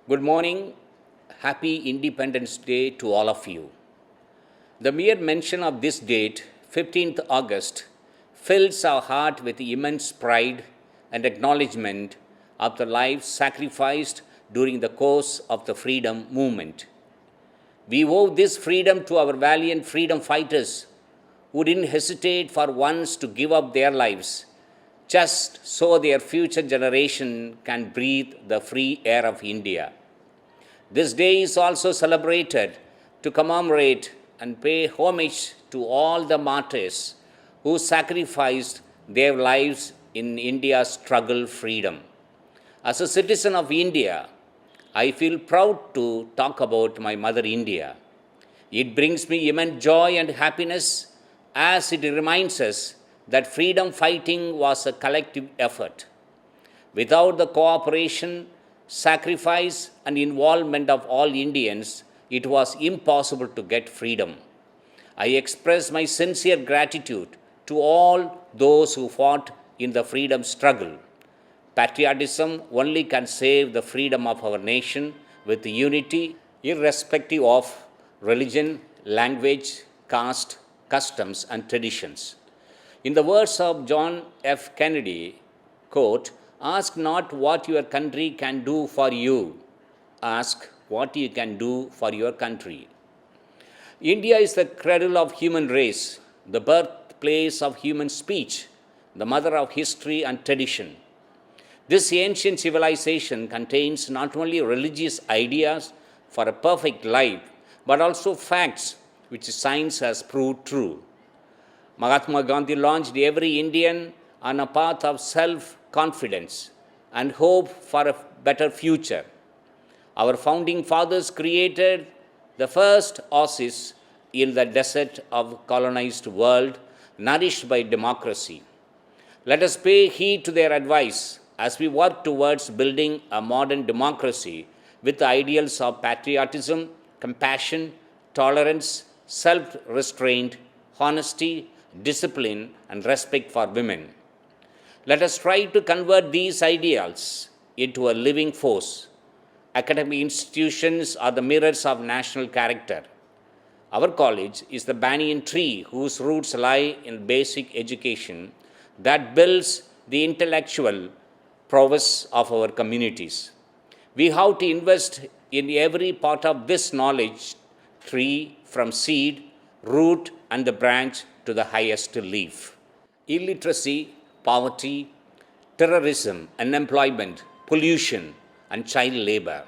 Good morning. Happy Independence Day to all of you. The mere mention of this date, 15th August, fills our heart with immense pride and acknowledgement of the lives sacrificed during the course of the freedom movement. We owe this freedom to our valiant freedom fighters who didn't hesitate for once to give up their lives just so their future generation can breathe the free air of India. This day is also celebrated to commemorate and pay homage to all the martyrs who sacrificed their lives in India's struggle freedom. As a citizen of India, I feel proud to talk about my mother India. It brings me immense joy and happiness as it reminds us that freedom fighting was a collective effort. Without the cooperation, sacrifice, and involvement of all Indians, it was impossible to get freedom. I express my sincere gratitude to all those who fought in the freedom struggle. Patriotism only can save the freedom of our nation with unity, irrespective of religion, language, caste, customs, and traditions. In the words of John F. Kennedy, quote, "Ask not what your country can do for you, ask what you can do for your country." India is the cradle of human race, the birthplace of human speech, the mother of history and tradition. This ancient civilization contains not only religious ideas for a perfect life, but also facts which science has proved true. Mahatma Gandhi launched every Indian on a path of self-confidence and hope for a better future. Our founding fathers created the first oasis in the desert of colonized world, nourished by democracy. Let us pay heed to their advice as we work towards building a modern democracy with the ideals of patriotism, compassion, tolerance, self-restraint, honesty, discipline, and respect for women. Let us try to convert these ideals into a living force. Academic institutions are the mirrors of national character. Our college is the banyan tree whose roots lie in basic education that builds the intellectual prowess of our communities. We have to invest in every part of this knowledge tree from seed, root, and the branch to the highest leaf. Illiteracy, poverty, terrorism, unemployment, pollution, and child labor.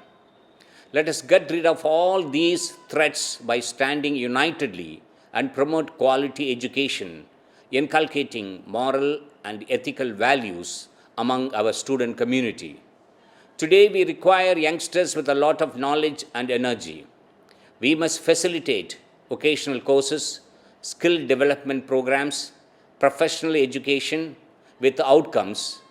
Let us get rid of all these threats by standing unitedly and promote quality education, inculcating moral and ethical values among our student community. Today, we require youngsters with a lot of knowledge and energy. We must facilitate vocational courses, skill development programs, professional education with outcomes,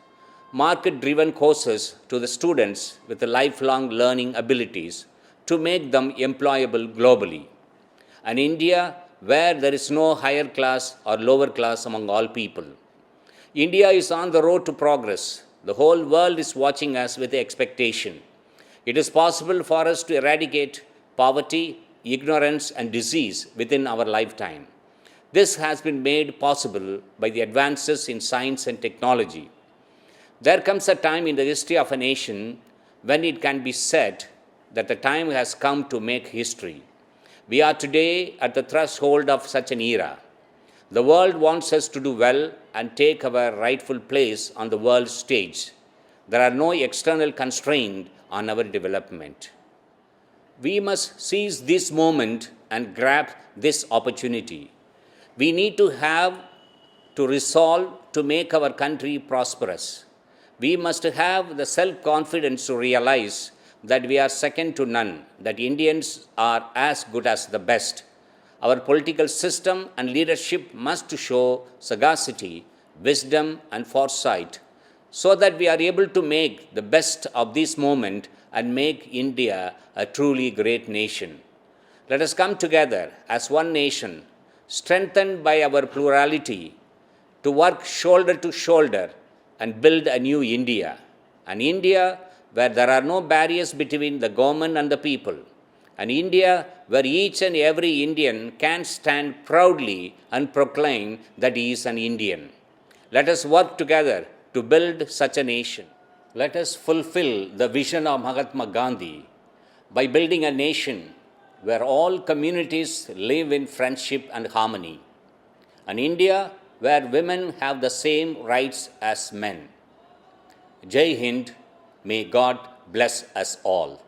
market-driven courses to the students with the lifelong learning abilities to make them employable globally. An India where there is no higher class or lower class among all people. India is on the road to progress. The whole world is watching us with expectation. It is possible for us to eradicate poverty, ignorance, and disease within our lifetime. This has been made possible by the advances in science and technology. There comes a time in the history of a nation when it can be said that the time has come to make history. We are today at the threshold of such an era. The world wants us to do well and take our rightful place on the world stage. There are no external constraints on our development. We must seize this moment and grab this opportunity. We need to have to resolve to make our country prosperous. We must have the self-confidence to realize that we are second to none, that Indians are as good as the best. Our political system and leadership must show sagacity, wisdom, and foresight so that we are able to make the best of this moment and make India a truly great nation. Let us come together as one nation, strengthened by our plurality, to work shoulder to shoulder and build a new India, an India where there are no barriers between the government and the people. An India where each and every Indian can stand proudly and proclaim that he is an Indian. Let us work together to build such a nation. Let us fulfill the vision of Mahatma Gandhi by building a nation where all communities live in friendship and harmony. An India where women have the same rights as men. Jai Hind, may God bless us all.